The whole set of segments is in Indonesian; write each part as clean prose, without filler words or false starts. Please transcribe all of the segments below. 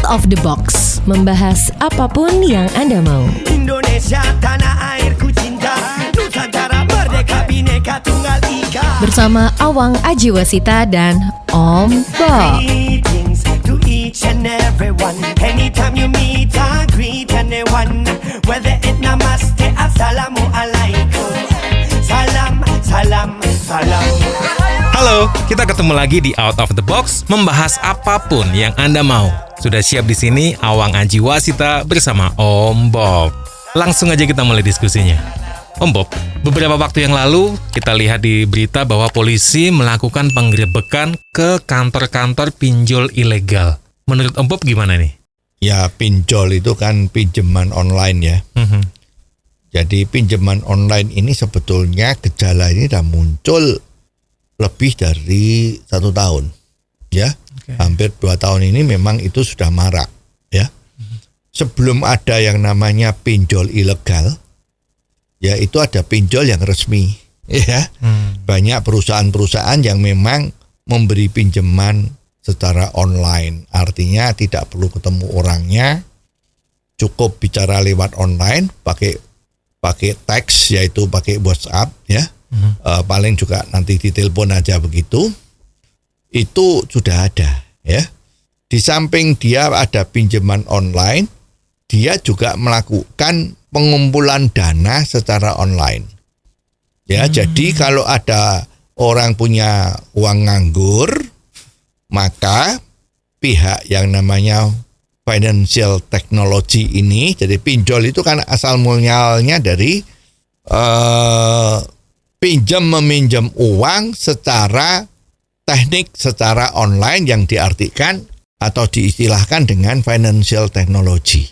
of the box, membahas apapun yang Anda mau. Indonesia tanah airku cinta, Nusantara merdeka bhinneka tunggal ika. Bersama Awang Ajiwasita dan Om Bob. Greetings to each and everyone. Anytime you meet, I greet anyone. Whether it namaste, assalamu alaikum. Salam, salam, salam. Halo, kita ketemu lagi di Out of the Box, membahas apapun yang Anda mau. Sudah siap di sini Awang Ajiwasita bersama Om Bob. Langsung aja kita mulai diskusinya. Om Bob, beberapa waktu yang lalu kita lihat di berita bahwa polisi melakukan penggerebekan ke kantor-kantor pinjol ilegal. Menurut Om Bob gimana nih? Ya, pinjol itu kan pinjaman online ya. Jadi pinjaman online ini sebetulnya gejala ini sudah muncul lebih dari 1 tahun, ya. Hampir 2 tahun ini memang itu sudah marak, ya. Sebelum ada yang namanya pinjol ilegal, ya itu ada pinjol yang resmi, ya. Banyak perusahaan-perusahaan yang memang memberi pinjaman secara online, artinya tidak perlu ketemu orangnya, cukup bicara lewat online, pakai teks, yaitu pakai WhatsApp, ya. Paling juga nanti ditelepon aja begitu. Itu sudah ada, ya. Di samping dia ada pinjaman online, dia juga melakukan pengumpulan dana secara online. Ya, jadi kalau ada orang punya uang nganggur, maka pihak yang namanya financial technology ini, jadi pinjol itu kan asal mulanya dari pinjam meminjam uang secara teknik, secara online yang diartikan atau diistilahkan dengan financial technology.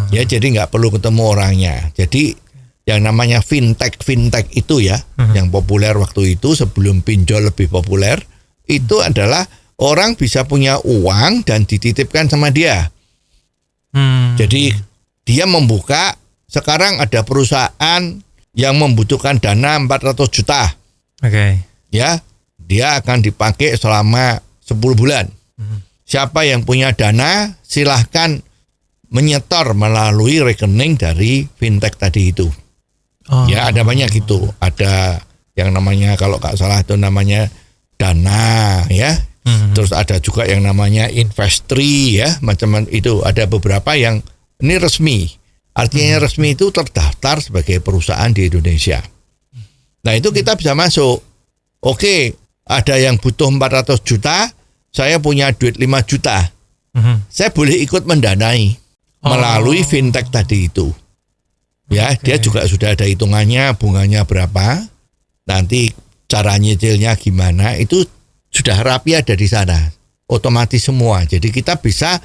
Ya, jadi nggak perlu ketemu orangnya. Jadi yang namanya fintech itu ya, yang populer waktu itu sebelum pinjol lebih populer, itu adalah orang bisa punya uang dan dititipkan sama dia. Jadi dia membuka, sekarang ada perusahaan yang membutuhkan dana 400 juta. Ya, dia akan dipakai selama 10 bulan. Siapa yang punya dana, silahkan menyetor melalui rekening dari fintech tadi itu. Ya, ada banyak gitu. Ada yang namanya, kalau nggak salah itu namanya Dana, ya. Terus ada juga yang namanya Investri, ya. Macam itu. Ada beberapa yang ini resmi. Artinya resmi itu terdaftar sebagai perusahaan di Indonesia. Nah, itu kita bisa masuk. Oke, ada yang butuh 400 juta, saya punya duit 5 juta. Saya boleh ikut mendanai melalui fintech tadi itu. Ya, dia juga sudah ada hitungannya, bunganya berapa, nanti cara nyicilnya gimana, itu sudah rapi ada di sana. Otomatis semua. Jadi kita bisa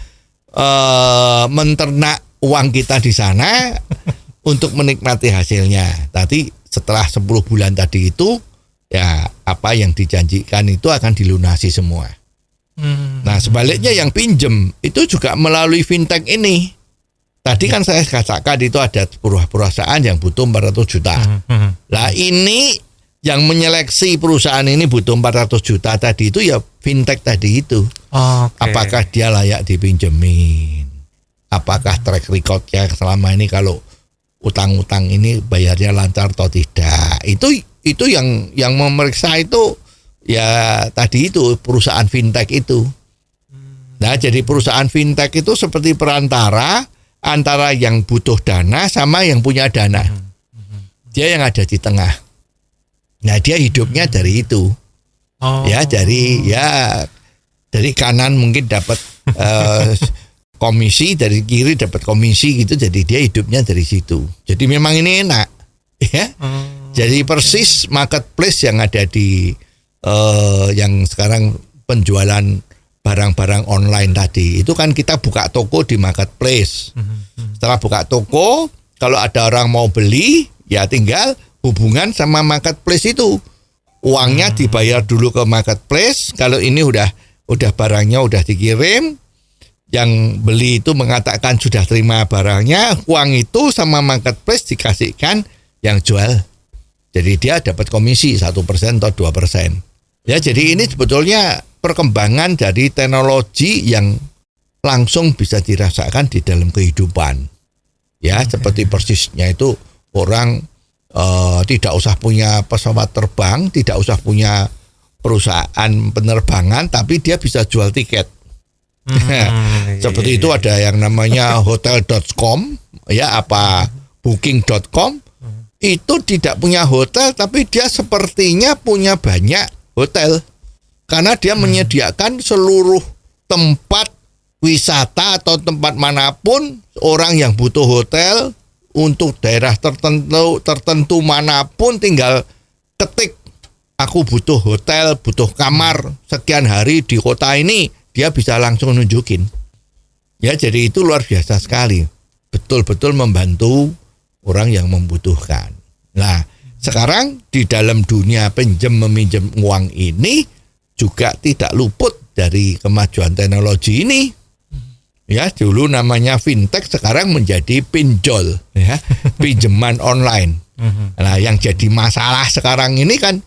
menternak uang kita di sana untuk menikmati hasilnya. Nanti setelah 10 bulan tadi itu, ya apa yang dijanjikan itu akan dilunasi semua. Nah, sebaliknya yang pinjem itu juga melalui fintech ini. Tadi kan saya katakan itu ada perusahaan yang butuh 400 juta. Lah ini yang menyeleksi perusahaan ini butuh 400 juta tadi itu ya fintech tadi itu. Apakah dia layak dipinjemin? Apakah track recordnya selama ini kalau utang-utang ini bayarnya lancar atau tidak? Itu yang memeriksa itu ya tadi itu perusahaan fintech itu. Nah, jadi perusahaan fintech itu seperti perantara antara yang butuh dana sama yang punya dana. Dia yang ada di tengah. Nah, dia hidupnya dari itu. Ya, dari kanan mungkin dapat komisi, dari kiri dapat komisi gitu, jadi dia hidupnya dari situ. Jadi memang ini enak, ya. Jadi persis marketplace yang ada di yang sekarang penjualan barang-barang online tadi. Itu kan kita buka toko di marketplace. Setelah buka toko, kalau ada orang mau beli, ya tinggal hubungan sama marketplace itu. Uangnya dibayar dulu ke marketplace. Kalau ini udah barangnya udah dikirim, yang beli itu mengatakan sudah terima barangnya, uang itu sama marketplace dikasihkan yang jual. Jadi dia dapat komisi 1% atau 2%. Ya, jadi ini sebetulnya perkembangan dari teknologi yang langsung bisa dirasakan di dalam kehidupan. Ya, seperti persisnya itu orang tidak usah punya pesawat terbang, tidak usah punya perusahaan penerbangan, tapi dia bisa jual tiket. Seperti itu ada yang namanya hotel.com, ya apa booking.com. Itu tidak punya hotel, tapi dia sepertinya punya banyak hotel. Karena dia menyediakan seluruh tempat wisata atau tempat manapun orang yang butuh hotel untuk daerah tertentu manapun tinggal ketik aku butuh hotel, butuh kamar sekian hari di kota ini, dia bisa langsung nunjukin. Ya, jadi itu luar biasa sekali. Betul-betul membantu orang yang membutuhkan. Nah, sekarang di dalam dunia pinjam meminjam uang ini juga tidak luput dari kemajuan teknologi ini. Ya, dulu namanya fintech, sekarang menjadi pinjol, ya, pinjaman online. Nah, yang jadi masalah sekarang ini kan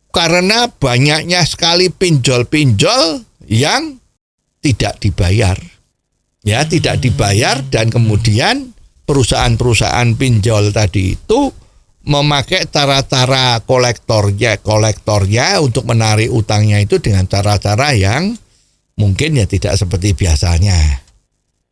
karena banyaknya sekali pinjol-pinjol yang tidak dibayar. Ya, tidak dibayar dan kemudian perusahaan-perusahaan pinjol tadi itu memakai cara-cara kolektornya untuk menarik utangnya itu dengan cara-cara yang mungkin ya tidak seperti biasanya.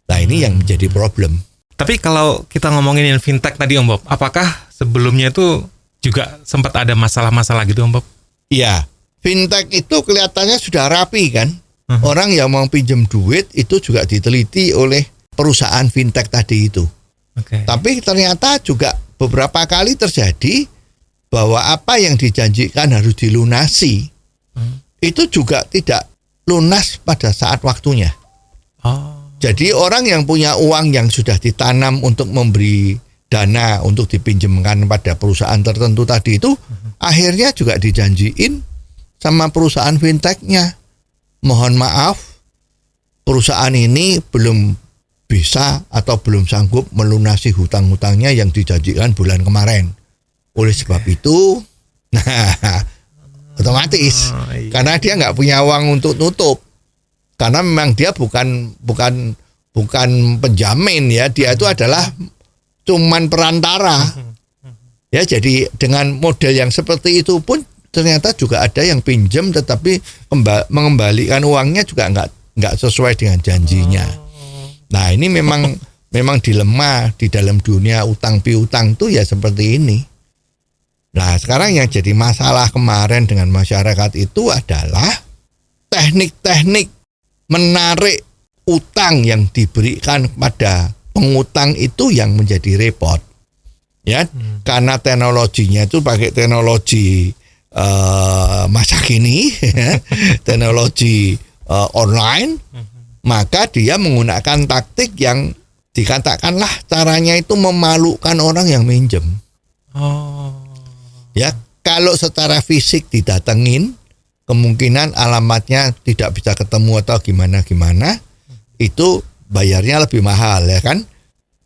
Nah, ini yang menjadi problem. Tapi kalau kita ngomongin yang fintech tadi Om Bob, apakah sebelumnya itu juga sempat ada masalah-masalah gitu Om Bob? Iya, fintech itu kelihatannya sudah rapi kan. Orang yang mau pinjam duit itu juga diteliti oleh perusahaan fintech tadi itu. Tapi ternyata juga beberapa kali terjadi bahwa apa yang dijanjikan harus dilunasi, itu juga tidak lunas pada saat waktunya. Jadi orang yang punya uang yang sudah ditanam untuk memberi dana untuk dipinjamkan pada perusahaan tertentu tadi itu, akhirnya juga dijanjiin sama perusahaan fintechnya. Mohon maaf, perusahaan ini belum bisa atau belum sanggup melunasi hutang-hutangnya yang dijanjikan bulan kemarin. Oleh sebab itu, otomatis karena dia nggak punya uang untuk nutup. Karena memang dia bukan penjamin ya, dia itu adalah cuman perantara. Ya, jadi dengan model yang seperti itu pun ternyata juga ada yang pinjam tetapi mengembalikan uangnya juga nggak sesuai dengan janjinya. Nah, ini memang dilema di dalam dunia utang piutang tuh ya seperti ini. Nah, sekarang yang jadi masalah kemarin dengan masyarakat itu adalah teknik-teknik menarik utang yang diberikan kepada pengutang itu yang menjadi repot. Ya, karena teknologinya itu pakai teknologi masa kini, teknologi online, maka dia menggunakan taktik yang dikatakanlah caranya itu memalukan orang yang minjem. Ya, kalau secara fisik didatengin, kemungkinan alamatnya tidak bisa ketemu atau gimana, itu bayarnya lebih mahal ya kan.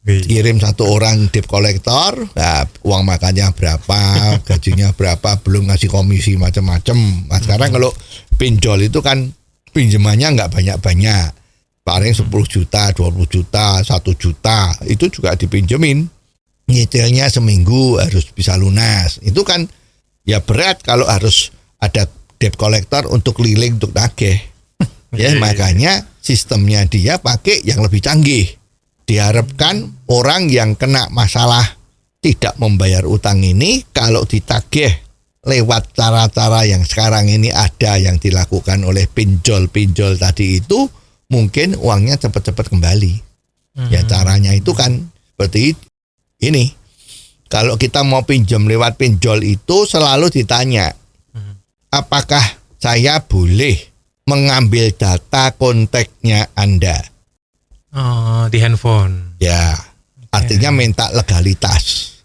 Kirim satu orang debt collector, nah, uang makannya berapa, gajinya berapa, belum ngasih komisi macam-macam. Nah, sekarang kalau pinjol itu kan pinjamannya nggak banyak-banyak, paling 10 juta, 20 juta, 1 juta, itu juga dipinjemin. Nyicilnya seminggu harus bisa lunas. Itu kan ya berat kalau harus ada debt collector untuk keliling untuk nagih. Ya, makanya sistemnya dia pakai yang lebih canggih. Diharapkan orang yang kena masalah tidak membayar utang ini kalau ditagih lewat cara-cara yang sekarang ini ada yang dilakukan oleh pinjol-pinjol tadi itu, mungkin uangnya cepat-cepat kembali. Ya, caranya itu kan seperti ini. Kalau kita mau pinjam lewat pinjol itu selalu ditanya, apakah saya boleh mengambil data kontaknya Anda? Di handphone. Ya, artinya minta legalitas.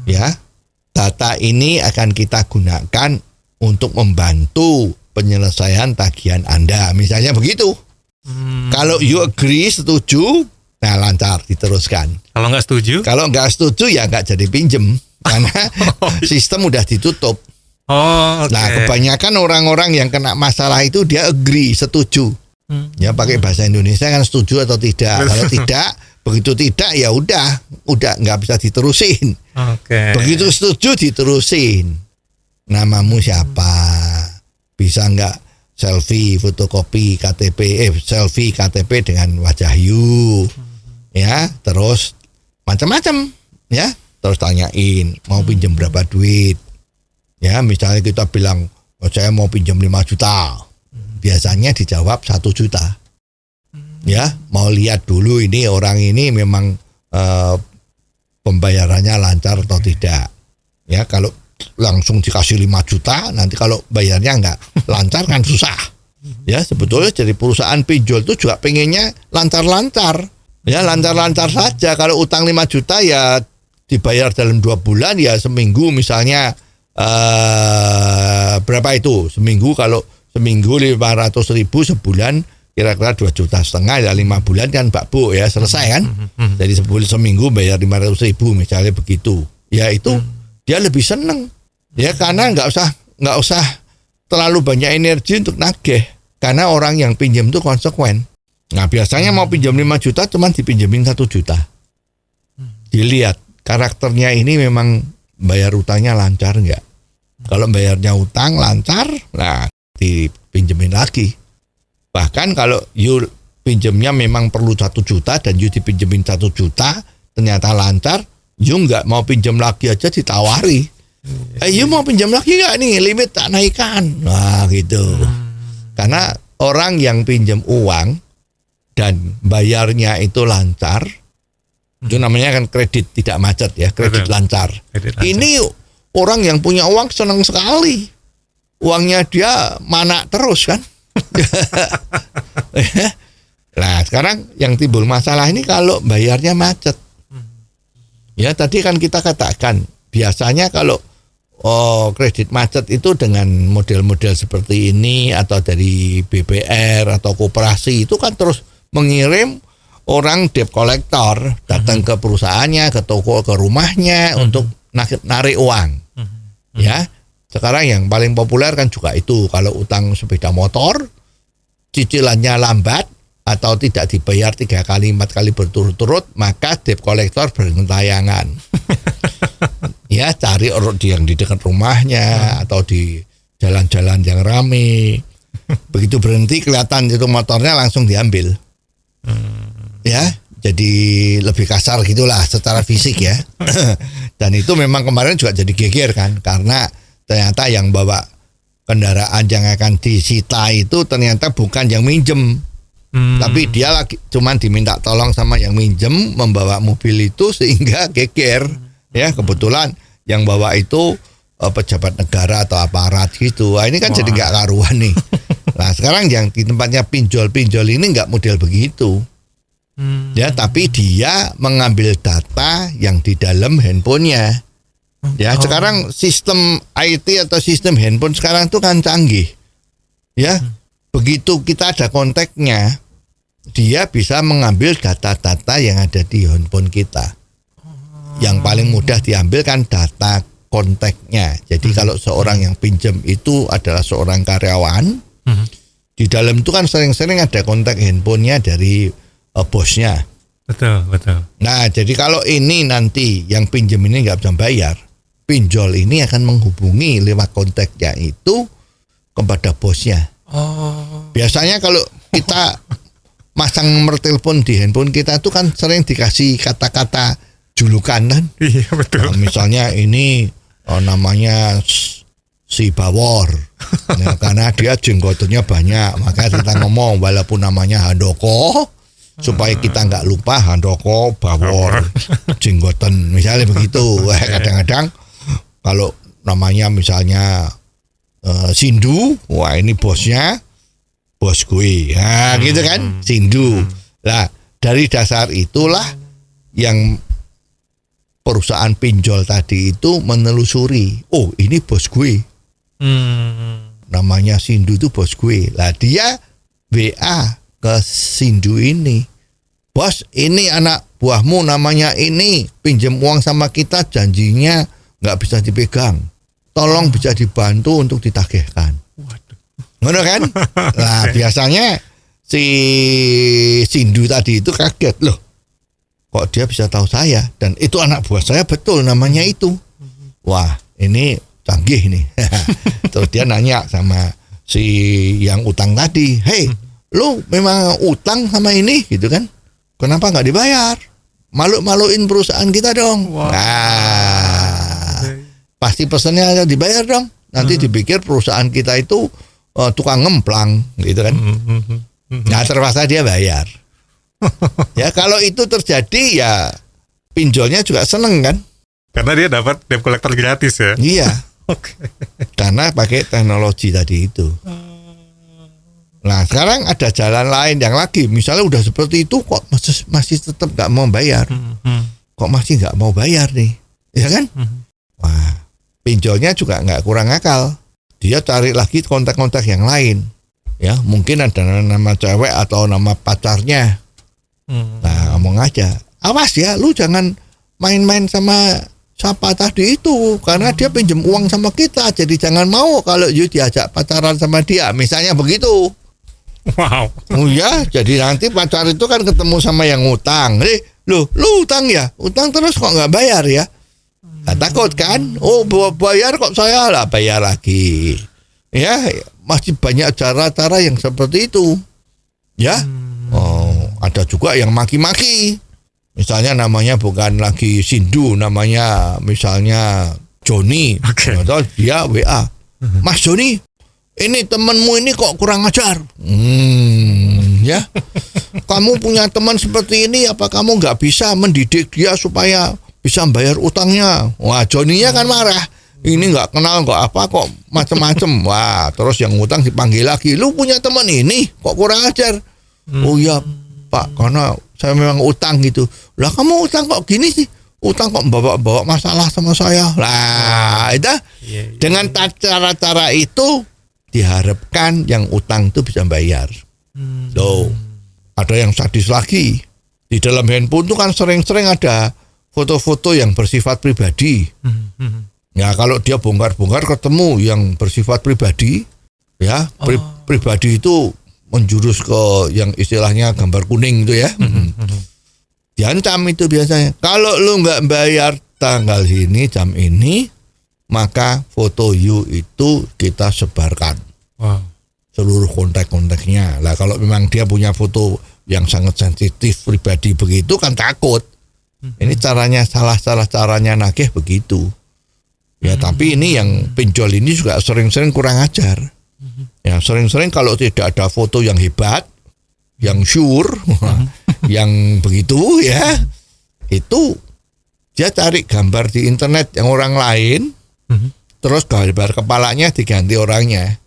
Ya, data ini akan kita gunakan untuk membantu penyelesaian tagihan Anda. Misalnya begitu. Kalau you agree, setuju, nah lancar diteruskan. Kalau nggak setuju? Kalau nggak setuju ya nggak jadi pinjem karena sistem udah ditutup. Okay. Nah, kebanyakan orang-orang yang kena masalah itu dia agree, setuju. Ya pakai bahasa Indonesia kan setuju atau tidak. Kalau tidak, begitu tidak ya udah nggak bisa diterusin. Oke. Begitu setuju diterusin. Namamu siapa? Bisa nggak selfie fotokopi KTP, selfie KTP dengan wajah you, ya terus macam-macam, ya terus tanyain mau pinjam berapa duit, ya misalnya kita bilang saya mau pinjam 5 juta. Biasanya dijawab 1 juta. Ya, mau lihat dulu ini orang ini memang pembayarannya lancar atau tidak. Ya, kalau langsung dikasih 5 juta, nanti kalau bayarnya nggak lancar kan susah. Ya, sebetulnya jadi perusahaan pinjol itu juga pengennya lancar-lancar. Ya, lancar-lancar saja. Kalau utang 5 juta ya dibayar dalam 2 bulan, ya seminggu misalnya berapa itu? Seminggu 500.000, sebulan kira-kira 2,5 juta, ya 5 bulan kan Pak Bu ya selesai kan. Jadi seminggu bayar 500.000 misalnya begitu. Ya itu dia lebih seneng ya, karena nggak usah terlalu banyak energi untuk nagih, karena orang yang pinjam itu konsekuen. Nah biasanya mau pinjam 5 juta cuman dipinjemin 1 juta. Dilihat karakternya ini memang bayar utangnya lancar nggak. Kalau bayarnya utang lancar, nah dipinjemin lagi. Bahkan kalau you pinjemnya memang perlu 1 juta dan you dipinjemin 1 juta ternyata lancar, you nggak mau pinjam lagi aja ditawari. You mau pinjam lagi nggak nih, limit tak naikkan. Nah gitu. Karena orang yang pinjam uang dan bayarnya itu lancar, itu namanya kan kredit tidak macet ya, kredit lancar. Ini orang yang punya uang senang sekali. Uangnya dia mana terus kan. Nah sekarang yang timbul masalah ini kalau bayarnya macet. Ya tadi kan kita katakan biasanya kalau kredit macet itu dengan model-model seperti ini atau dari BPR atau koperasi itu kan terus mengirim orang debt collector datang ke perusahaannya, ke toko, ke rumahnya untuk narik uang. Ya. Sekarang yang paling populer kan juga itu, kalau utang sepeda motor, cicilannya lambat atau tidak dibayar 3 kali 4 kali berturut-turut, maka debt collector bergentayangan. Ya, cari orang yang di dekat rumahnya atau di jalan-jalan yang ramai. Begitu berhenti kelihatan itu motornya langsung diambil. Ya, jadi lebih kasar gitulah secara fisik ya. Dan itu memang kemarin juga jadi geger kan, karena ternyata yang bawa kendaraan yang akan disita itu ternyata bukan yang minjem, tapi dia lagi cuman diminta tolong sama yang minjem membawa mobil itu sehingga geger. Ya kebetulan yang bawa itu pejabat negara atau aparat gitu. Nah, ini kan jadi nggak karuan nih. Nah sekarang yang di tempatnya pinjol ini nggak model begitu. Ya tapi dia mengambil data yang di dalam handphonenya. Ya, sekarang sistem IT atau sistem handphone sekarang itu kan canggih. Ya, begitu kita ada kontaknya, dia bisa mengambil data-data yang ada di handphone kita. Yang paling mudah diambil kan data kontaknya. Jadi kalau seorang yang pinjam itu adalah seorang karyawan, di dalam itu kan sering-sering ada kontak handphonenya dari bosnya. Betul. Nah, jadi kalau ini nanti yang pinjam ini nggak bisa bayar, pinjol ini akan menghubungi lewat kontaknya itu kepada bosnya. Biasanya kalau kita masang nomor telepon di handphone kita itu kan sering dikasih kata-kata julukan kan. Iya betul. Nah, misalnya ini namanya si Bawor. Nah, karena dia jenggotnya banyak, maka kita ngomong walaupun namanya Handoko, supaya kita nggak lupa Handoko Bawor jenggoten misalnya begitu. Kadang-kadang kalau namanya misalnya Sindu, wah ini bosnya bos gue, nah gitu kan, Sindu. Nah dari dasar itulah yang perusahaan pinjol tadi itu menelusuri, oh ini bos gue, namanya Sindu itu bos gue. Lah dia WA ke Sindu ini, bos ini anak buahmu namanya ini pinjam uang sama kita, janjinya nggak bisa dipegang, tolong bisa dibantu untuk ditagihkan. Ngono kan? Nah biasanya si Sindu tadi itu kaget, loh kok dia bisa tahu saya, dan itu anak buah saya betul namanya itu. Wah, ini canggih nih. Terus dia nanya sama si yang utang tadi, "Hei, lu memang utang sama ini gitu kan? Kenapa nggak dibayar? Malu-maluin perusahaan kita dong." Wow. Nah, pasti pesannya aja dibayar dong. Nanti dipikir perusahaan kita itu tukang ngemplang gitu kan. Nah, terpaksa dia bayar. Ya kalau itu terjadi ya pinjolnya juga seneng kan? Karena dia dapat debt collector gratis ya. Iya. Oke. Karena pakai teknologi tadi itu. Nah sekarang ada jalan lain yang lagi, misalnya udah seperti itu kok masih tetap nggak mau bayar, kok masih nggak mau bayar nih, ya kan? Wah, pinjolnya juga nggak kurang akal, dia cari lagi kontak-kontak yang lain, ya mungkin ada nama cewek atau nama pacarnya. Nah ngomong aja, awas ya, lu jangan main-main sama siapa tadi itu, karena dia pinjam uang sama kita, jadi jangan mau kalau you diajak pacaran sama dia, misalnya begitu. Wow. Oh ya, jadi nanti pacar itu kan ketemu sama yang utang. Lu utang ya? Utang terus kok nggak bayar ya? Nah, takut kan? Oh bayar kok saya lah bayar lagi. Ya, masih banyak cara-cara yang seperti itu. Ya, ada juga yang maki-maki. Misalnya namanya bukan lagi Sindu, namanya misalnya Joni. Oke. Atau dia WA, "Mas Joni, ini temanmu ini kok kurang ajar." Ya, kamu punya teman seperti ini, apa kamu nggak bisa mendidik dia supaya bisa bayar utangnya? Wah, Joninya kan marah. Ini nggak kenal kok apa kok macem-macem. Wah, terus yang utang dipanggil lagi. "Lu punya teman ini kok kurang ajar?" "Oh ya Pak, karena saya memang utang gitu." "Lah kamu utang kok gini sih? Utang kok bawa masalah sama saya?" Lah, itu dengan cara-cara itu diharapkan yang utang itu bisa bayar. Tuh, ada yang sadis lagi. Di dalam handphone itu kan sering-sering ada foto-foto yang bersifat pribadi. Ya kalau dia bongkar-bongkar ketemu yang bersifat pribadi, ya pribadi itu menjurus ke yang istilahnya gambar kuning itu ya. Diancam itu biasanya. Kalau lu nggak bayar tanggal ini jam ini, maka foto you itu kita sebarkan. Wow. Seluruh kontak-kontaknya. Lah kalau memang dia punya foto yang sangat sensitif pribadi begitu kan takut. Ini caranya salah caranya nagih begitu. Ya tapi ini yang pinjol ini juga sering-sering kurang ajar. Ya sering-sering kalau tidak ada foto yang hebat, yang sure, yang begitu ya, itu dia cari gambar di internet yang orang lain, terus gambar kepalanya diganti orangnya.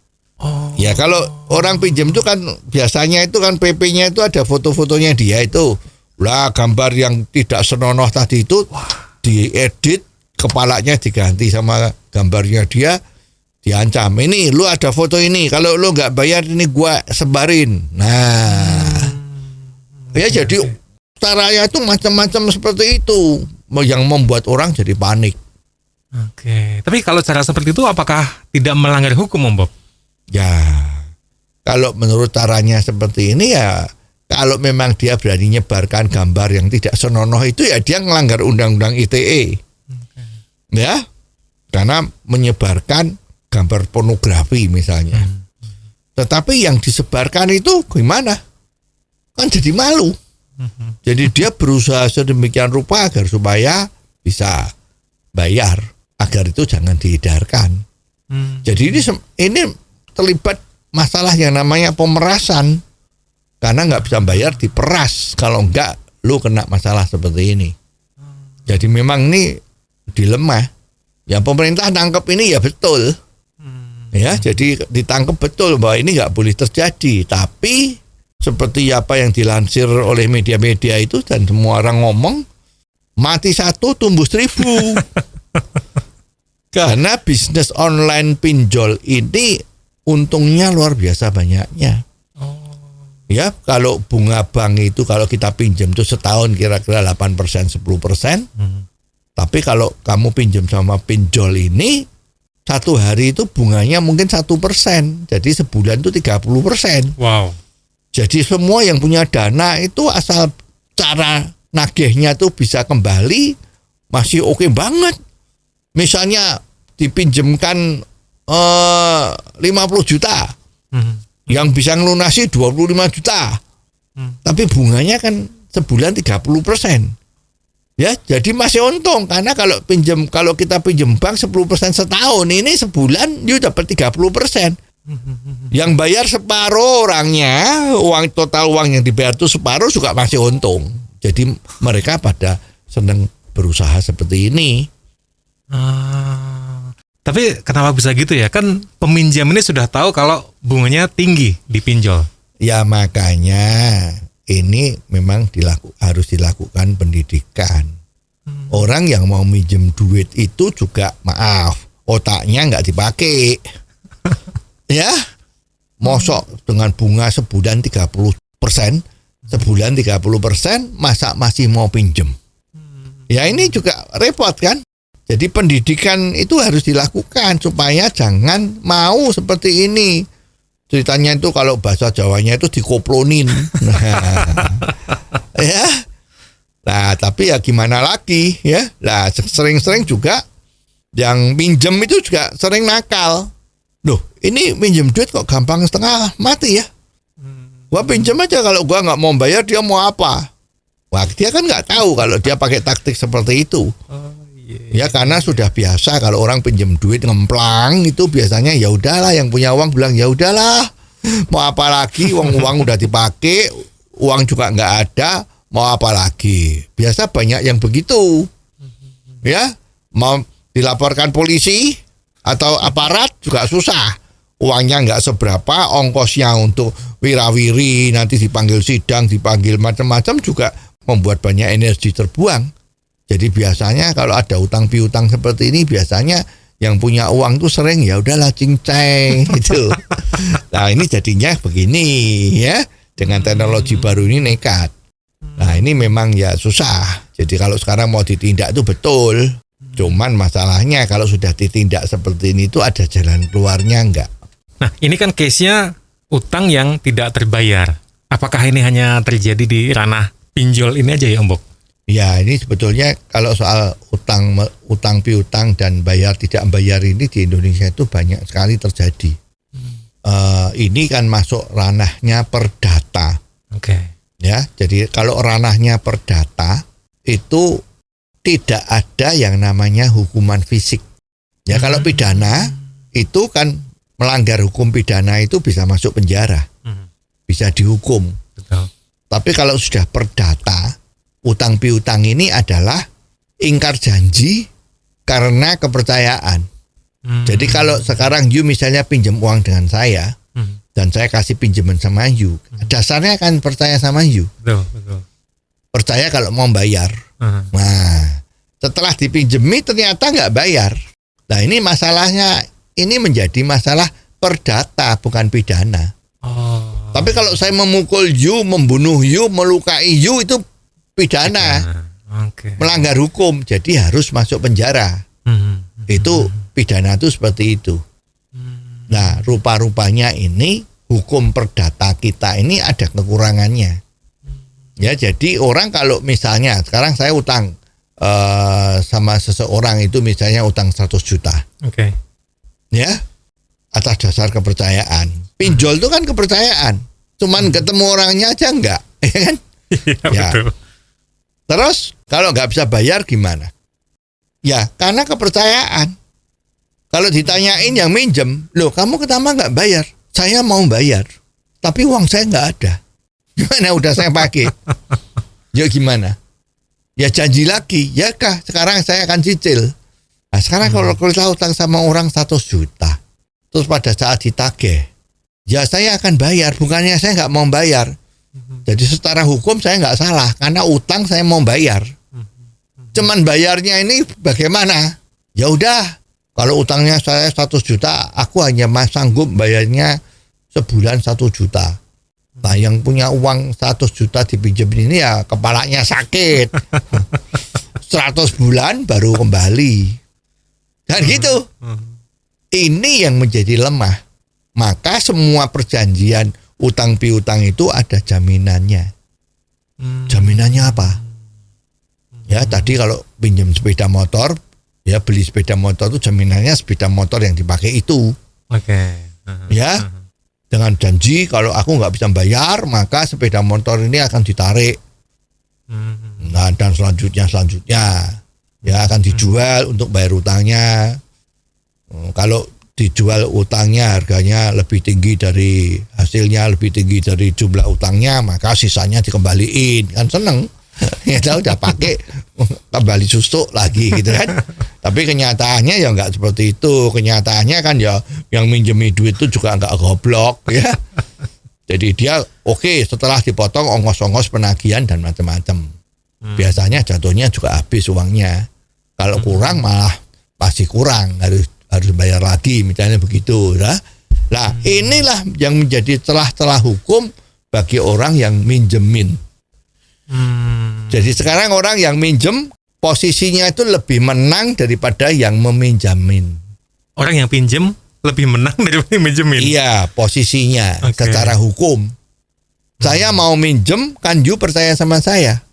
Ya kalau orang pinjam itu kan biasanya itu kan PP-nya itu ada foto-fotonya dia itu. Lah gambar yang tidak senonoh tadi itu diedit, kepalanya diganti sama gambarnya dia, diancam. "Ini lu ada foto ini, kalau lu nggak bayar ini gua sebarin." Nah, ya jadi caranya itu macam-macam seperti itu yang membuat orang jadi panik. Oke. Tapi kalau cara seperti itu apakah tidak melanggar hukum, Om Bob? Ya, kalau menurut caranya seperti ini ya, kalau memang dia berani nyebarkan gambar yang tidak senonoh itu ya dia melanggar undang-undang ITE. Ya, karena menyebarkan gambar pornografi misalnya. Tetapi yang disebarkan itu gimana? Kan jadi malu. Jadi dia berusaha sedemikian rupa agar supaya bisa bayar, agar itu jangan diedarkan. Jadi ini terlibat masalah yang namanya pemerasan, karena nggak bisa bayar diperas, kalau enggak lu kena masalah seperti ini. Jadi memang ini dilema. Ya pemerintah tangkap ini ya betul, ya jadi ditangkap betul bahwa ini nggak boleh terjadi. Tapi seperti apa yang dilansir oleh media-media itu dan semua orang ngomong, mati satu tumbuh 1000. Karena bisnis online pinjol ini untungnya luar biasa banyaknya. Ya, kalau bunga bank itu kalau kita pinjam itu setahun kira-kira 8%, 10%. Tapi kalau kamu pinjam sama pinjol ini, satu hari itu bunganya mungkin 1%. Jadi sebulan itu 30%. Wow. Jadi semua yang punya dana itu asal cara nagihnya tuh bisa kembali masih oke banget. Misalnya dipinjemkan 50 juta, yang bisa ngelunasi 25 juta, tapi bunganya kan sebulan 30%. Ya, jadi masih untung karena kalau kita pinjam bank 10% setahun, ini sebulan dia dapat 30%. Yang bayar separuh orangnya, total uang yang dibayar itu separuh juga masih untung. Jadi mereka pada senang berusaha seperti ini. Tapi kenapa bisa gitu ya? Kan peminjam ini sudah tahu kalau bunganya tinggi di pinjol. Ya makanya ini memang harus dilakukan pendidikan. Orang yang mau minjem duit itu juga otaknya nggak dipakai. Ya, mosok dengan bunga sebulan 30%, sebulan 30%, masa masih mau pinjem? Ya ini juga repot kan? Jadi pendidikan itu harus dilakukan supaya jangan mau seperti ini. Ceritanya itu kalau bahasa Jawanya itu dikoplonin. Ya. Nah, tapi ya gimana lagi ya? Nah, sering-sering juga yang pinjem itu juga sering nakal. Loh, ini pinjem duit kok gampang setengah mati ya? Gua pinjem aja, kalau gua nggak mau bayar dia mau apa? Wah, dia kan nggak tahu kalau dia pakai taktik seperti itu. Ya karena sudah biasa kalau orang pinjem duit ngemplang itu biasanya ya udahlah, yang punya uang bilang ya udahlah, mau apa lagi, uang udah dipakai, uang juga nggak ada, mau apa lagi. Biasa banyak yang begitu. Ya, mau dilaporkan polisi atau aparat juga susah. Uangnya nggak seberapa, ongkosnya untuk wirawiri, nanti dipanggil sidang, dipanggil macam-macam juga membuat banyak energi terbuang. Jadi biasanya kalau ada utang piutang seperti ini, biasanya yang punya uang tuh sering ya udahlah cinceng gitu. Nah ini jadinya begini ya, dengan teknologi baru ini nekat. Nah ini memang ya susah. Jadi kalau sekarang mau ditindak itu betul. Cuman masalahnya kalau sudah ditindak seperti ini itu ada jalan keluarnya enggak? Nah ini kan case-nya utang yang tidak terbayar. Apakah ini hanya terjadi di ranah pinjol ini aja ya Om Bob? Ya ini sebetulnya kalau soal utang piutang dan bayar tidak bayar ini di Indonesia itu banyak sekali terjadi. Ini kan masuk ranahnya perdata. Oke. Ya, jadi kalau ranahnya perdata itu tidak ada yang namanya hukuman fisik. Ya kalau pidana itu kan melanggar hukum pidana itu bisa masuk penjara, bisa dihukum. Betul. Tapi kalau sudah perdata, utang piutang ini adalah ingkar janji karena kepercayaan. Jadi kalau sekarang you misalnya pinjam uang dengan saya dan saya kasih pinjaman sama you, dasarnya kan percaya sama you. Betul. Percaya kalau mau bayar. Nah, setelah dipinjemi ternyata nggak bayar. Nah ini masalahnya, ini menjadi masalah perdata bukan pidana. Tapi kalau saya memukul you, membunuh you, melukai you itu pidana, melanggar hukum, jadi harus masuk penjara. Itu pidana itu seperti itu. Nah, rupa-rupanya ini hukum perdata kita ini ada kekurangannya. Ya, jadi orang kalau misalnya sekarang saya utang sama seseorang itu misalnya utang 100 juta. Oke. Ya, atas dasar kepercayaan. Pinjol itu kan kepercayaan. Cuman ketemu orangnya aja enggak, ya kan? Ya, betul. Terus kalau nggak bisa bayar gimana? Ya karena kepercayaan. Kalau ditanyain yang minjem, loh kamu pertama nggak bayar, saya mau bayar, tapi uang saya nggak ada. Gimana udah saya pakai? Ya gimana? Ya janji lagi, ya kah? Sekarang saya akan cicil. Nah sekarang kalau kita utang sama orang 100 juta, terus pada saat ditagih, ya saya akan bayar, bukannya saya nggak mau bayar. Jadi secara hukum saya nggak salah karena utang saya mau bayar. Cuman bayarnya ini bagaimana? Ya udah, kalau utangnya saya 100 juta, aku hanya sanggup bayarnya sebulan 1 juta. Nah yang punya uang 100 juta dipinjemin ini ya kepalanya sakit. 100 bulan baru kembali. Dan gitu. Ini yang menjadi lemah. Maka semua perjanjian utang piutang itu ada jaminannya. Jaminannya apa? Ya tadi kalau pinjam sepeda motor, ya beli sepeda motor itu jaminannya sepeda motor yang dipakai itu. Oke. Ya, dengan janji kalau aku nggak bisa bayar maka sepeda motor ini akan ditarik. Nah dan selanjutnya ya akan dijual untuk bayar utangnya. Kalau dijual utangnya harganya lebih tinggi dari hasilnya, lebih tinggi dari jumlah utangnya, maka sisanya dikembaliin. Kan seneng. Ya tahu udah pakai kembali susuk lagi gitu kan. Tapi kenyataannya ya nggak seperti itu. Kenyataannya kan ya yang minjemi duit itu juga nggak goblok ya. Jadi dia oke, setelah dipotong ongkos-ongkos penagihan dan macam-macam. Biasanya jatuhnya juga habis uangnya. Kalau kurang malah pasti kurang, harus bayar lagi misalnya begitu ya. Nah, inilah yang menjadi celah-celah hukum bagi orang yang minjemin. Jadi sekarang orang yang minjem posisinya itu lebih menang daripada yang meminjamin. Orang yang pinjem lebih menang daripada yang minjemin. Iya, posisinya secara hukum. Saya mau minjem, kan you percaya sama saya.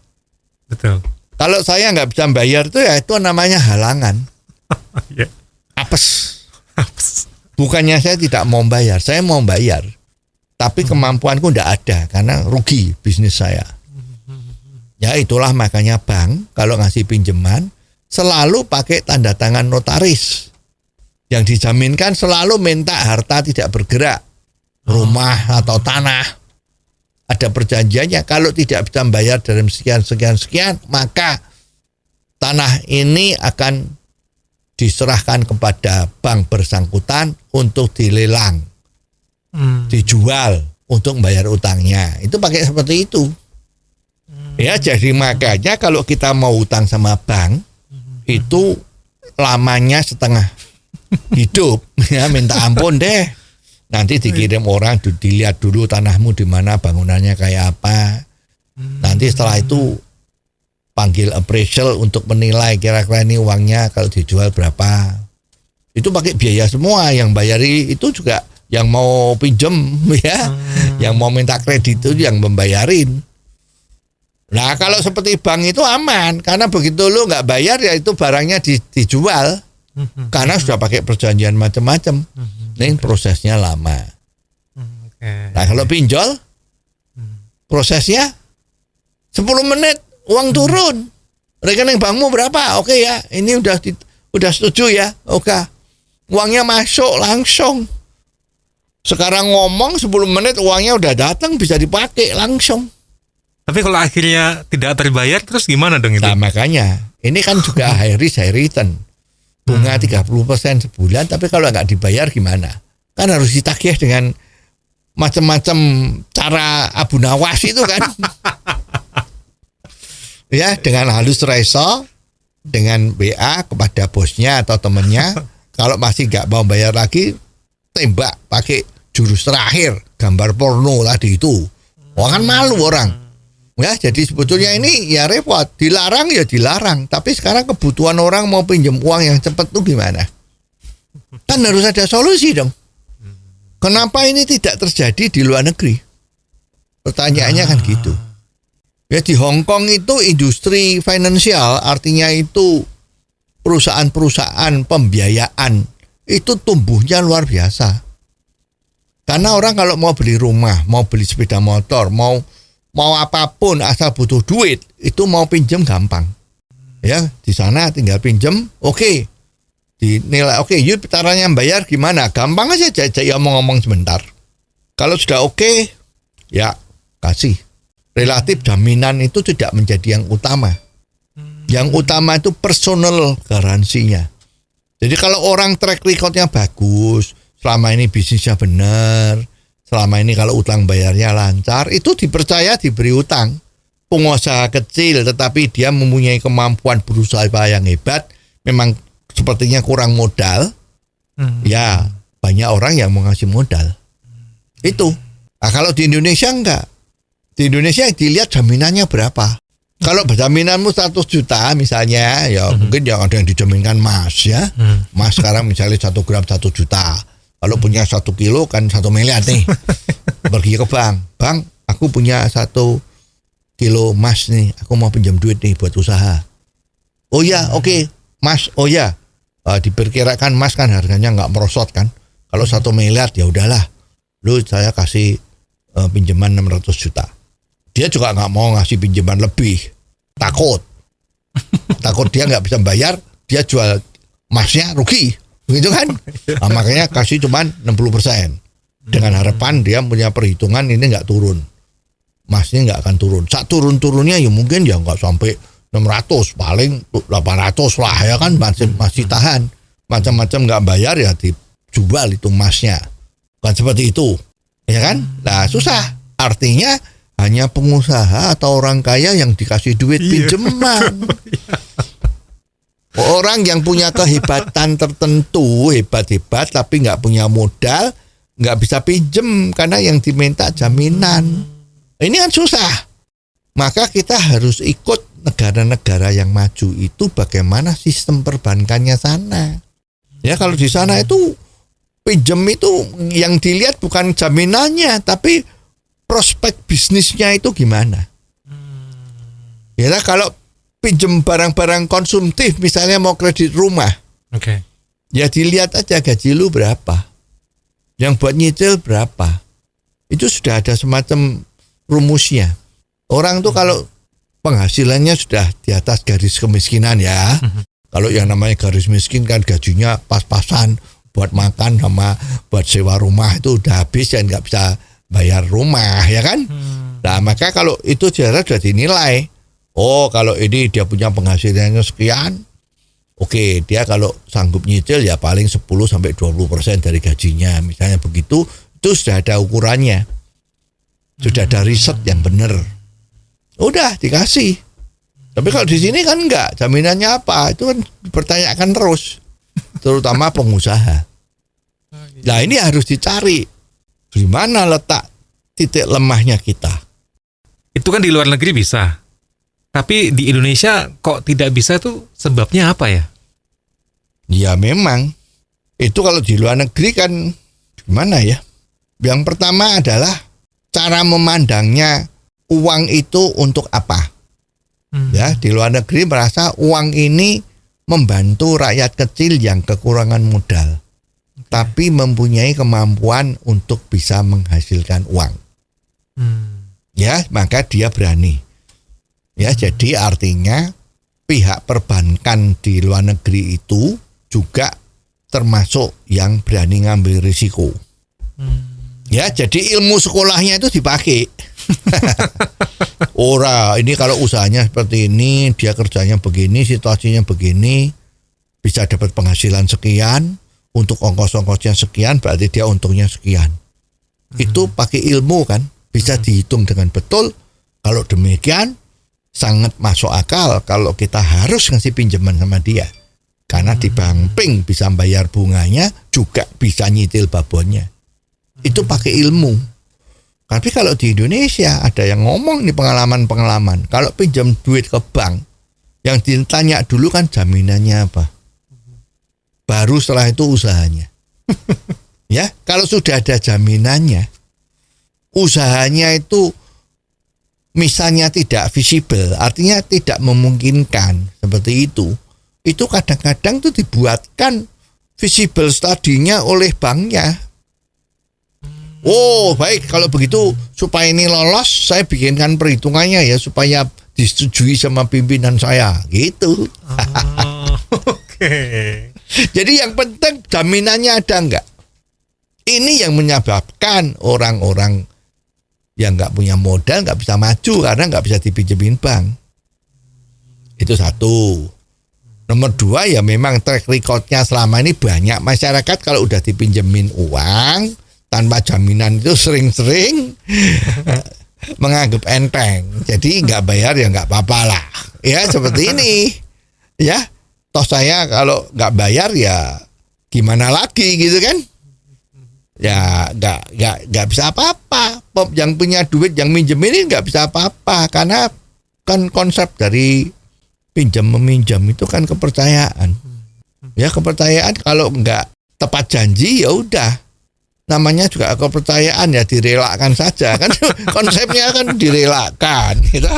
Betul. Kalau saya nggak bisa bayar itu ya itu namanya halangan. Ya. Apes. Bukannya saya tidak mau bayar, saya mau bayar. Tapi kemampuanku nggak ada karena rugi bisnis saya. Ya itulah makanya bank kalau ngasih pinjaman selalu pakai tanda tangan notaris. Yang dijaminkan selalu minta harta tidak bergerak. Rumah atau tanah. Ada perjanjiannya kalau tidak bisa bayar dalam sekian, maka tanah ini akan diserahkan kepada bank bersangkutan untuk dilelang. Dijual untuk membayar utangnya. Itu pakai seperti itu. Ya, jadi makanya kalau kita mau utang sama bank itu lamanya setengah hidup. Ya, minta ampun deh. Nanti dikirim orang dilihat dulu tanahmu di mana, bangunannya kayak apa. Nanti setelah itu panggil appraisal untuk menilai kira-kira ini uangnya kalau dijual berapa. Itu pakai biaya semua, yang bayari itu juga yang mau pinjem ya. Yang mau minta kredit itu yang membayarin. Nah kalau seperti bank itu aman, karena begitu lu nggak bayar ya itu barangnya dijual, karena sudah pakai perjanjian macam-macam. Ini prosesnya lama. Nah kalau pinjol, prosesnya 10 menit uang turun. Rekening bankmu berapa? Oke ya, ini udah setuju ya. Oke, uangnya masuk langsung. Sekarang ngomong 10 menit uangnya udah datang, bisa dipakai langsung. Tapi kalau akhirnya tidak terbayar terus gimana dong itu? Nah makanya ini kan juga high risk high return. Bunga 30% sebulan, tapi kalau nggak dibayar gimana? Kan harus ditagih dengan macam-macam cara Abu Nawas itu kan. Ya, dengan halus reso, dengan WA kepada bosnya atau temennya. Kalau masih nggak mau bayar lagi, tembak pakai jurus terakhir, gambar porno tadi itu. Wah kan malu orang. Ya, jadi sebetulnya ini ya repot, dilarang ya dilarang. Tapi sekarang kebutuhan orang mau pinjam uang yang cepat tuh gimana? Kan harus ada solusi dong. Kenapa ini tidak terjadi di luar negeri? Pertanyaannya kan gitu. Ya di Hong Kong itu industri finansial, artinya itu perusahaan-perusahaan pembiayaan itu tumbuhnya luar biasa. Karena orang kalau mau beli rumah, mau beli sepeda motor, mau apapun asal butuh duit itu mau pinjam gampang. Ya, di sana tinggal pinjam, oke. Dinilai oke, yuk caranya bayar gimana? Gampang aja ya ngomong sebentar. Kalau sudah oke, ya kasih. Relatif jaminan itu tidak menjadi yang utama. Yang utama itu personal garansinya. Jadi kalau orang track recordnya bagus, selama ini bisnisnya benar, selama ini kalau utang bayarnya lancar, itu dipercaya diberi utang. Pengusaha kecil tetapi dia mempunyai kemampuan berusaha yang hebat, memang sepertinya kurang modal, ya banyak orang yang mau ngasih modal. Itu. Nah, kalau di Indonesia enggak. Di Indonesia dilihat jaminannya berapa. Kalau jaminanmu 100 juta misalnya, ya mungkin yang ada yang dijaminkan emas ya. Emas sekarang misalnya 1 gram 1 juta. Kalau punya 1 kilo kan 1 miliar nih. Pergi ke bank, bang, aku punya 1 kilo emas nih, aku mau pinjam duit nih buat usaha. Oh ya, oke, Mas, oh ya, diperkirakan emas kan harganya nggak merosot kan. Kalau 1 miliar ya udahlah, lu saya kasih pinjaman 600 juta. Dia juga nggak mau ngasih pinjaman lebih, takut dia nggak bisa bayar, dia jual emasnya rugi, begitu kan? Nah, makanya kasih cuman 60%. Dengan harapan dia punya perhitungan ini nggak turun, emasnya nggak akan turun. Saat turun-turunnya ya mungkin ya nggak sampai 600, paling 800 lah ya kan, masih tahan. Macam-macam nggak bayar ya dijual itu emasnya, kan seperti itu, ya kan? Nah susah, artinya hanya pengusaha atau orang kaya yang dikasih duit pinjaman. Orang yang punya kehebatan tertentu, hebat-hebat tapi nggak punya modal, nggak bisa pinjem karena yang diminta jaminan. Ini kan susah. Maka kita harus ikut negara-negara yang maju itu bagaimana sistem perbankannya sana. Ya kalau di sana itu pinjem itu yang dilihat bukan jaminannya tapi prospek bisnisnya itu gimana. Ya kalau pinjem barang-barang konsumtif misalnya mau kredit rumah. Oke. Ya dilihat aja gaji lu berapa. Yang buat nyicil berapa. Itu sudah ada semacam rumusnya. Orang tuh kalau penghasilannya sudah di atas garis kemiskinan ya. Kalau yang namanya garis miskin kan gajinya pas-pasan buat makan sama buat sewa rumah itu udah habis dan nggak bisa bayar rumah ya kan. Nah maka kalau itu sudah dinilai. Oh kalau ini dia punya penghasilannya sekian. Oke, dia kalau sanggup nyicil ya paling 10-20% dari gajinya. Misalnya begitu, itu sudah ada ukurannya. Sudah ada riset yang benar. Udah dikasih. Tapi kalau di sini kan enggak, jaminannya apa? Itu kan dipertanyakan terus. Terutama pengusaha. Nah ini harus dicari. Di mana letak titik lemahnya kita? Itu kan di luar negeri bisa. Tapi di Indonesia kok tidak bisa tuh sebabnya apa ya? Ya memang. Itu kalau di luar negeri kan gimana ya? Yang pertama adalah cara memandangnya uang itu untuk apa? Ya, di luar negeri merasa uang ini membantu rakyat kecil yang kekurangan modal. Tapi mempunyai kemampuan untuk bisa menghasilkan uang. Ya, maka dia berani. Ya, jadi artinya pihak perbankan di luar negeri itu juga termasuk yang berani ngambil risiko. Ya, jadi ilmu sekolahnya itu dipakai. Ora, ini kalau usahanya seperti ini, dia kerjanya begini, situasinya begini, bisa dapat penghasilan sekian, untuk ongkos-ongkosnya sekian, berarti dia untungnya sekian. Itu pakai ilmu kan, bisa dihitung dengan betul. Kalau demikian sangat masuk akal kalau kita harus ngasih pinjaman sama dia. Karena di banking bisa bayar bunganya, juga bisa nyicil babonnya. Itu pakai ilmu. Tapi kalau di Indonesia ada yang ngomong nih pengalaman-pengalaman. Kalau pinjam duit ke bank, yang ditanya dulu kan jaminannya apa. Baru setelah itu usahanya. Ya, kalau sudah ada jaminannya, usahanya itu misalnya tidak visible, artinya tidak memungkinkan seperti itu kadang-kadang tuh dibuatkan visible study-nya oleh banknya. Oh baik, kalau begitu supaya ini lolos, saya bikinkan perhitungannya ya supaya disetujui sama pimpinan saya, gitu. Oke. Jadi yang penting jaminannya ada enggak? Ini yang menyebabkan orang-orang yang nggak punya modal nggak bisa maju karena nggak bisa dipinjemin bank. Itu satu. Nomor dua ya memang track recordnya selama ini banyak masyarakat kalau udah dipinjemin uang tanpa jaminan itu sering-sering menganggap enteng. Jadi nggak bayar ya nggak apa-apa lah. Ya seperti ini. Ya, toh saya kalau nggak bayar ya gimana lagi gitu kan? Ya nggak bisa apa-apa. Yang punya duit yang minjem ini nggak bisa apa-apa karena kan konsep dari pinjam meminjam itu kan kepercayaan. Ya kepercayaan kalau nggak tepat janji ya udah namanya juga kepercayaan ya direlakan saja kan konsepnya kan direlakan gitu.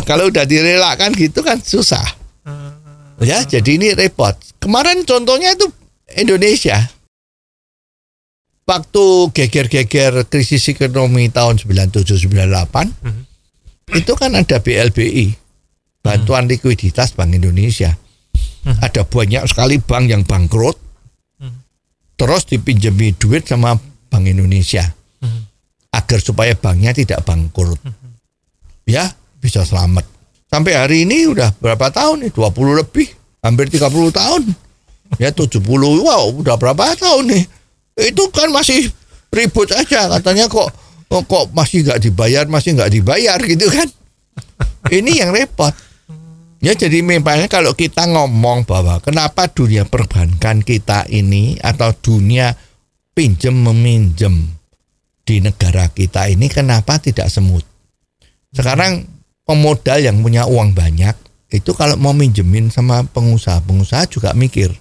Kalau udah direlakan gitu kan susah ya, jadi ini repot. Kemarin contohnya itu Indonesia waktu geger-geger krisis ekonomi tahun 97-98 itu kan ada BLBI, bantuan likuiditas Bank Indonesia. Ada banyak sekali bank yang bangkrut, terus dipinjami duit sama Bank Indonesia agar supaya banknya tidak bangkrut, ya bisa selamat. Sampai hari ini udah berapa tahun nih? 20 lebih, hampir 30 tahun, ya 70, wow udah berapa tahun nih? Itu kan masih ribut aja katanya kok masih nggak dibayar gitu kan? Ini yang repot. Ya jadi memangnya kalau kita ngomong bahwa kenapa dunia perbankan kita ini atau dunia pinjam meminjam di negara kita ini kenapa tidak smooth? Sekarang pemodal yang punya uang banyak itu kalau mau minjemin sama pengusaha juga mikir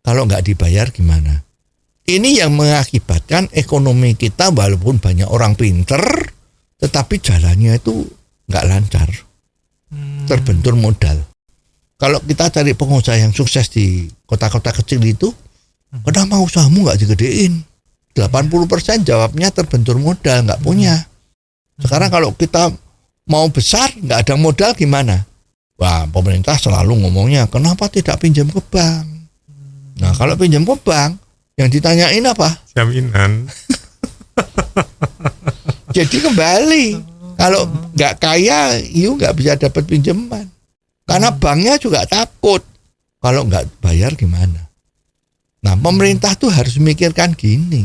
kalau nggak dibayar gimana? Ini yang mengakibatkan ekonomi kita walaupun banyak orang pinter tetapi jalannya itu nggak lancar. Terbentur modal. Kalau kita cari pengusaha yang sukses di kota-kota kecil itu, kenapa usahamu nggak digedein? 80% jawabnya terbentur modal, nggak punya. Sekarang kalau kita mau besar, nggak ada modal gimana? Wah, pemerintah selalu ngomongnya, kenapa tidak pinjam ke bank? Nah, kalau pinjam ke bank, yang ditanyain apa? Jaminan. Jadi kembali. Kalau nggak kaya, you nggak bisa dapat pinjaman. Karena banknya juga takut. Kalau nggak bayar gimana? Nah, pemerintah tuh harus memikirkan gini.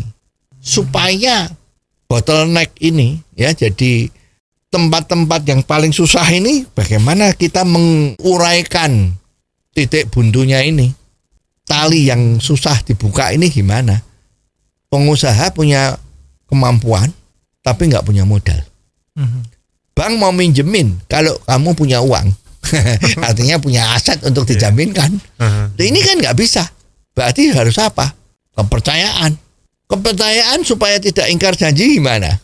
Supaya bottleneck ini, ya jadi tempat-tempat yang paling susah ini, bagaimana kita menguraikan titik buntunya ini. Tali yang susah dibuka ini gimana? Pengusaha punya kemampuan, tapi nggak punya modal. Bank mau minjemin kalau kamu punya uang, artinya punya aset untuk dijaminkan. Ini kan nggak bisa. Berarti harus apa? Kepercayaan. Kepercayaan supaya tidak ingkar janji gimana?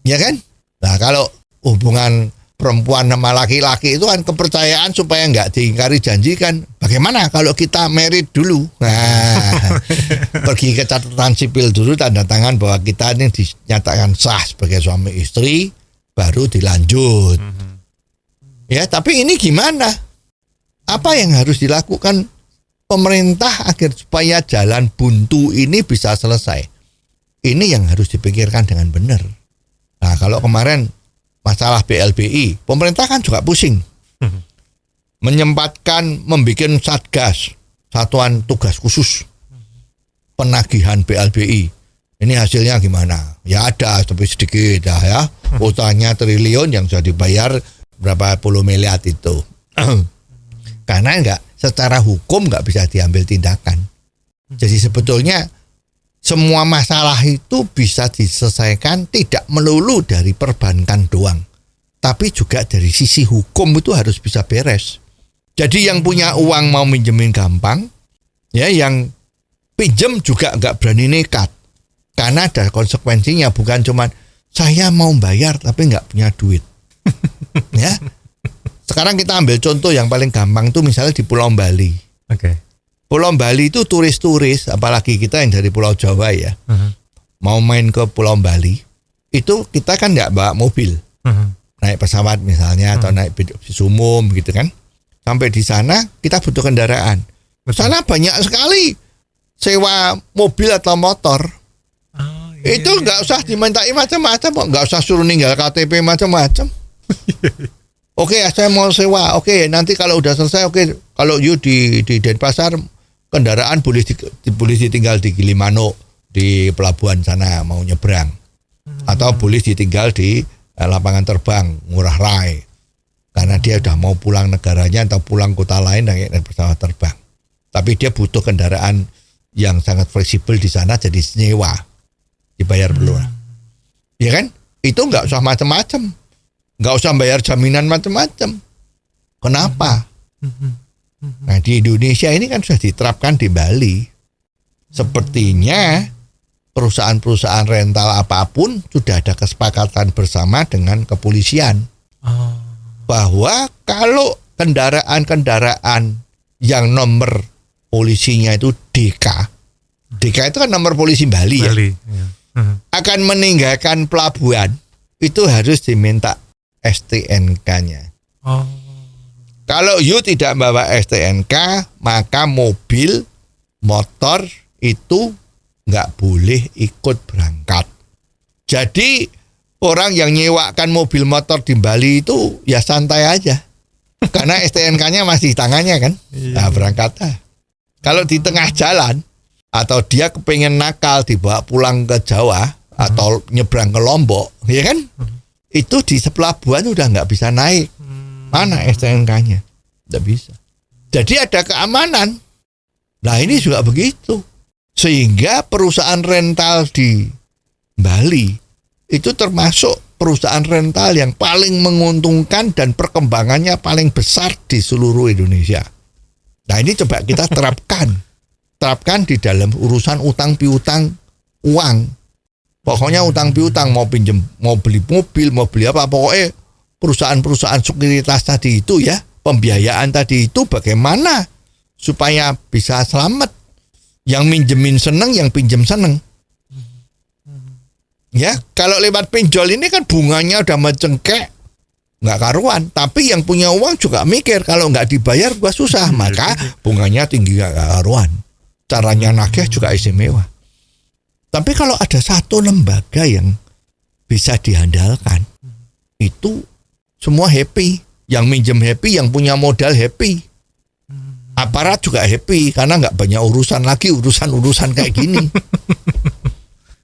Ya kan? Nah kalau hubungan perempuan sama laki-laki itu kan kepercayaan supaya nggak diingkari janji kan. Bagaimana kalau kita married dulu? Nah, pergi ke catatan sipil dulu, tanda tangan bahwa kita ini dinyatakan sah sebagai suami istri. Baru dilanjut. Ya, tapi ini gimana? Apa yang harus dilakukan pemerintah agar supaya jalan buntu ini bisa selesai? Ini yang harus dipikirkan dengan benar. Nah, kalau kemarin masalah BLBI, pemerintah kan juga pusing. Menyempatkan membuat satgas, satuan tugas khusus penagihan BLBI. Ini hasilnya gimana? Ya ada, tapi sedikit ya. Utangnya triliun yang sudah dibayar berapa puluh miliar itu. Karena secara hukum nggak bisa diambil tindakan. Jadi sebetulnya semua masalah itu bisa diselesaikan tidak melulu dari perbankan doang. Tapi juga dari sisi hukum itu harus bisa beres. Jadi yang punya uang mau minjemin gampang, ya yang pinjem juga nggak berani nekat. Karena ada konsekuensinya, bukan cuma saya mau bayar tapi nggak punya duit. Ya. Sekarang kita ambil contoh yang paling gampang itu misalnya di Pulau Bali. Oke. Pulau Bali itu turis-turis, apalagi kita yang dari Pulau Jawa ya, mau main ke Pulau Bali, itu kita kan nggak bawa mobil, naik pesawat misalnya atau naik bis umum gitu kan. Sampai di sana kita butuh kendaraan. Sana banyak sekali sewa mobil atau motor. Itu nggak usah dimintai macam-macam, nggak usah suruh ninggal KTP macam-macam. Oke, saya mau sewa. Oke, nanti kalau udah selesai, oke, kalau you di Denpasar kendaraan boleh ditinggal di Gilimanuk di pelabuhan sana mau nyebrang, atau boleh ditinggal di lapangan terbang Ngurah Rai karena dia udah mau pulang negaranya atau pulang kota lain naik pesawat terbang. Tapi dia butuh kendaraan yang sangat fleksibel di sana, jadi nyewa. Dibayar dulu, ya kan? Itu nggak usah macam-macam, nggak usah bayar jaminan macam-macam. Kenapa? Nah di Indonesia ini kan sudah diterapkan di Bali. Sepertinya perusahaan-perusahaan rental apapun sudah ada kesepakatan bersama dengan kepolisian bahwa kalau kendaraan-kendaraan yang nomor polisinya itu DK itu kan nomor polisi Bali ya, akan meninggalkan pelabuhan, itu harus diminta STNK-nya. Kalau you tidak bawa STNK, maka mobil, motor itu nggak boleh ikut berangkat. Jadi orang yang nyewakan mobil motor di Bali itu ya santai aja, karena STNK-nya masih di tangannya kan. Nah, berangkatlah. Kalau di tengah jalan atau dia kepengen nakal dibawa pulang ke Jawa atau nyebrang ke Lombok, ya kan? Itu di pelabuhan udah nggak bisa naik. Mana STNK-nya? Nggak bisa. Jadi ada keamanan. Nah ini juga begitu. Sehingga perusahaan rental di Bali itu termasuk perusahaan rental yang paling menguntungkan dan perkembangannya paling besar di seluruh Indonesia. Nah ini coba kita terapkan di dalam urusan utang piutang uang. Pokoknya utang piutang, mau pinjem, mau beli mobil, mau beli apa, pokoknya perusahaan-perusahaan sekuritas tadi itu ya, pembiayaan tadi itu bagaimana supaya bisa selamat. Yang minjemin seneng, yang pinjem seneng. Ya, kalau lewat pinjol ini kan bunganya udah mencengkek, nggak karuan. Tapi yang punya uang juga mikir, kalau nggak dibayar gua susah, maka bunganya tinggi nggak karuan. Caranya nagih juga istimewa. Tapi kalau ada satu lembaga yang bisa diandalkan, itu semua happy. Yang minjem happy, yang punya modal happy. Aparat juga happy karena nggak banyak urusan lagi, urusan kayak gini.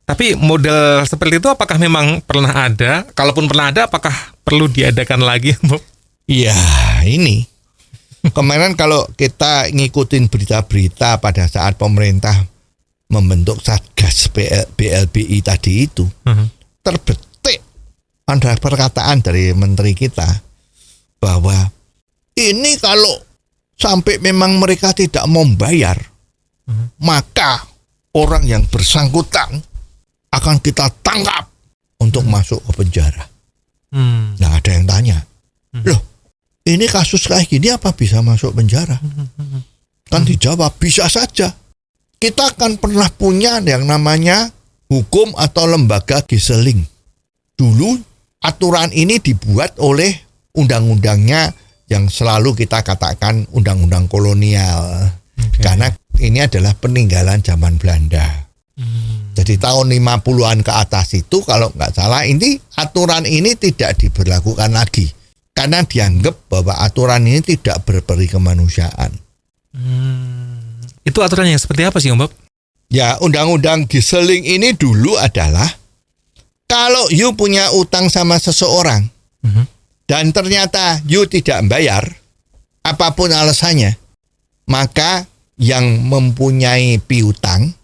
Tapi model seperti itu apakah memang pernah ada? Kalaupun pernah ada, apakah perlu diadakan lagi, Bob? Iya, ini. Kemarin kalau kita ngikutin berita-berita pada saat pemerintah membentuk Satgas BLBI tadi itu, terbetik ada perkataan dari menteri kita bahwa ini kalau sampai memang mereka tidak mau membayar, maka orang yang bersangkutan akan kita tangkap untuk masuk ke penjara. Nah ada yang tanya, loh ini kasus kayak gini apa bisa masuk penjara? Kan dijawab, bisa saja. Kita kan pernah punya yang namanya hukum atau lembaga giseling. Dulu aturan ini dibuat oleh undang-undangnya yang selalu kita katakan undang-undang kolonial. Karena ini adalah peninggalan zaman Belanda. Jadi tahun 50-an ke atas itu kalau nggak salah ini aturan ini tidak diberlakukan lagi. Karena dianggap bahwa aturan ini tidak berperi kemanusiaan. Itu aturan yang seperti apa sih, Om Bob? Ya, undang-undang giseling ini dulu adalah kalau you punya utang sama seseorang, dan ternyata you tidak membayar, apapun alasannya, maka yang mempunyai piutang,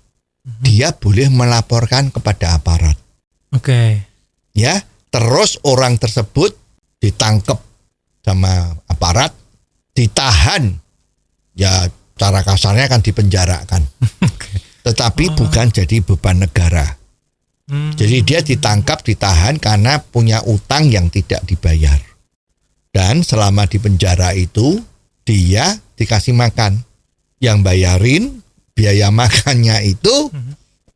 dia boleh melaporkan kepada aparat. Oke. Ya, terus orang tersebut ditangkap sama aparat, ditahan, ya cara kasarnya kan dipenjarakan. Tetapi bukan jadi beban negara. Jadi dia ditangkap, ditahan karena punya utang yang tidak dibayar. Dan selama di penjara itu, dia dikasih makan. Yang bayarin biaya makannya itu,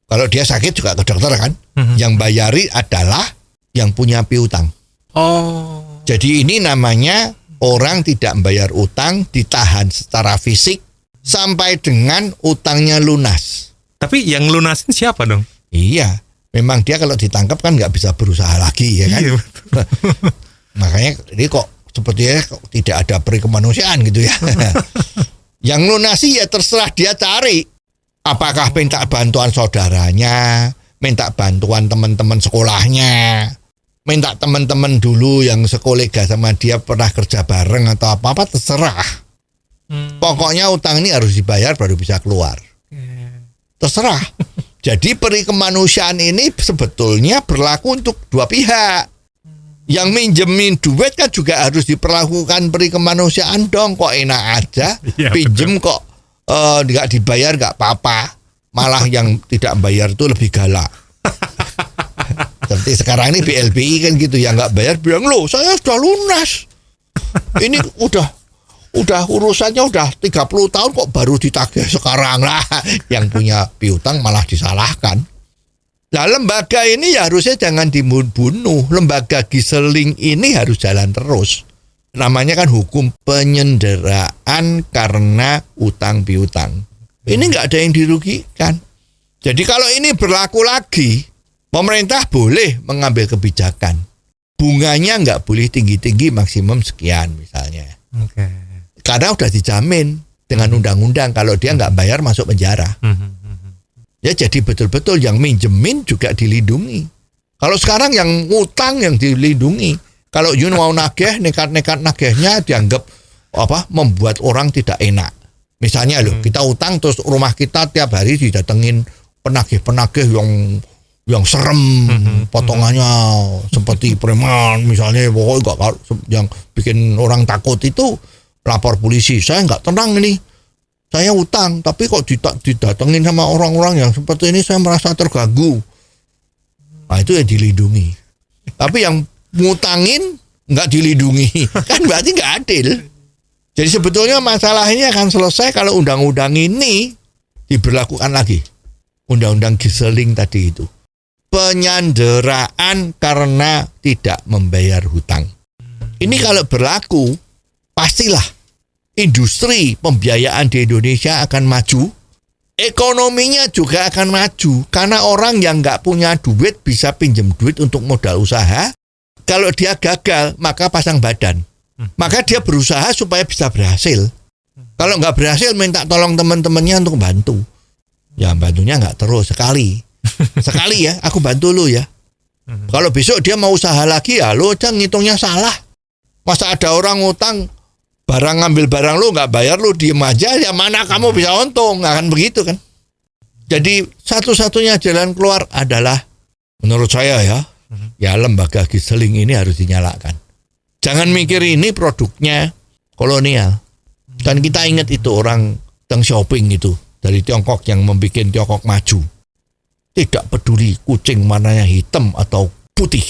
kalau dia sakit juga ke dokter kan, yang bayarin adalah yang punya piutang. Jadi ini namanya orang tidak membayar utang, ditahan secara fisik, sampai dengan utangnya lunas. Tapi yang lunasin siapa dong? Iya, memang dia kalau ditangkap kan nggak bisa berusaha lagi ya kan. Iya, Makanya ini kok sepertinya tidak ada peri kemanusiaan gitu ya. Yang lunasi ya terserah dia cari. Apakah minta bantuan saudaranya, minta bantuan teman-teman sekolahnya, minta teman-teman dulu yang sekolega sama dia pernah kerja bareng atau apa-apa, terserah. Pokoknya utang ini harus dibayar baru bisa keluar. Terserah. Jadi peri kemanusiaan ini sebetulnya berlaku untuk dua pihak. Yang minjemin duit kan juga harus diperlakukan peri kemanusiaan dong. Kok enak aja, Ya, pinjem kok nggak dibayar nggak apa-apa. malah yang tidak bayar itu lebih galak. Seperti sekarang ini BLBI kan gitu, yang nggak bayar bilang, loh saya sudah lunas. Ini udah urusannya udah 30 tahun kok baru ditagih sekarang lah. Yang punya piutang malah disalahkan. Nah, lembaga ini ya harusnya jangan dibunuh. Lembaga giseling ini harus jalan terus. Namanya kan hukum penyanderaan karena utang piutang. Ini nggak ada yang dirugikan. Jadi kalau ini berlaku lagi, pemerintah boleh mengambil kebijakan. Bunganya nggak boleh tinggi-tinggi, maksimum sekian misalnya. Oke. Karena udah dijamin dengan undang-undang kalau dia nggak bayar masuk penjara. Ya jadi betul-betul yang minjemin juga dilindungi. Kalau sekarang yang ngutang yang dilindungi. Kalau you mau nagih, nekat-nekat nagihnya dianggap membuat orang tidak enak. Misalnya loh, kita utang terus rumah kita tiap hari didatengin penagih-penagih yang serem, potongannya seperti preman misalnya, pokoknya yang bikin orang takut itu lapor polisi. Saya nggak tenang ini. Saya utang, tapi kok didatengin sama orang-orang yang seperti ini, saya merasa terganggu. Nah, itu yang dilindungi. Tapi yang ngutangin nggak dilindungi, kan berarti nggak adil. Jadi sebetulnya masalah ini akan selesai kalau undang-undang ini diberlakukan lagi. Undang-undang giseling tadi itu. Penyanderaan karena tidak membayar hutang. Ini kalau berlaku, pastilah industri pembiayaan di Indonesia akan maju, ekonominya juga akan maju, karena orang yang nggak punya duit bisa pinjam duit untuk modal usaha. Kalau dia gagal, maka pasang badan, maka dia berusaha supaya bisa berhasil. Kalau nggak berhasil, minta tolong teman-temannya untuk bantu. Ya bantunya nggak terus, sekali ya, aku bantu lu ya. Kalau besok dia mau usaha lagi, ya lu aja ngitungnya salah. Masa ada orang ngutang, ngambil barang lu nggak bayar, lu diem aja, ya mana kamu bisa untung? Nggak akan begitu kan. Jadi satu-satunya jalan keluar adalah menurut saya ya lembaga giseling ini harus dinyalakan. Jangan mikir ini produknya kolonial. Dan kita ingat itu orang Deng Xiaoping itu dari Tiongkok yang membuat Tiongkok maju. Tidak peduli kucing mananya hitam atau putih,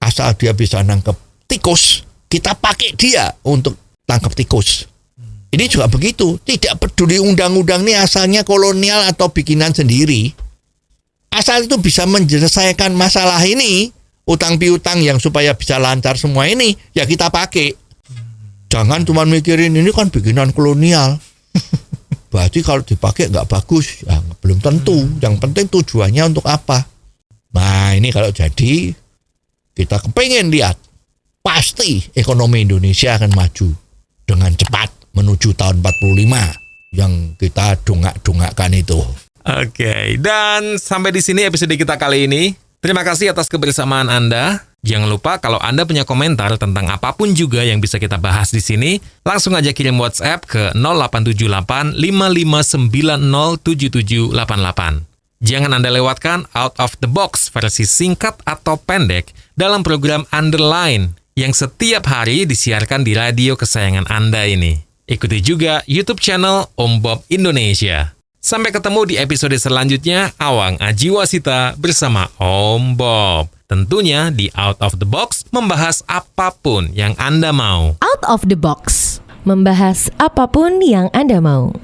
asal dia bisa nangkep tikus, kita pakai dia untuk tangkap tikus. Ini juga begitu. Tidak peduli undang-undang ini asalnya kolonial atau bikinan sendiri. Asal itu bisa menyelesaikan masalah ini, utang piutang yang supaya bisa lancar semua ini, ya kita pakai. Jangan cuma mikirin ini kan bikinan kolonial. Berarti kalau dipakai nggak bagus, ya belum tentu. Yang penting tujuannya untuk apa. Nah ini kalau jadi, kita kepengen lihat, pasti ekonomi Indonesia akan maju dengan cepat menuju tahun 45 yang kita dongak-dongakkan itu. Oke, dan sampai di sini episode kita kali ini. Terima kasih atas kebersamaan Anda. Jangan lupa kalau Anda punya komentar tentang apapun juga yang bisa kita bahas di sini, langsung aja kirim WhatsApp ke 0878 5590 7788. Jangan Anda lewatkan Out of the Box versi singkat atau pendek dalam program Underline yang setiap hari disiarkan di radio kesayangan Anda ini. Ikuti juga YouTube channel Om Bob Indonesia. Sampai ketemu di episode selanjutnya, Awang Ajiwasita bersama Om Bob. Tentunya di Out of the Box membahas apapun yang Anda mau. Out of the Box, membahas apapun yang Anda mau.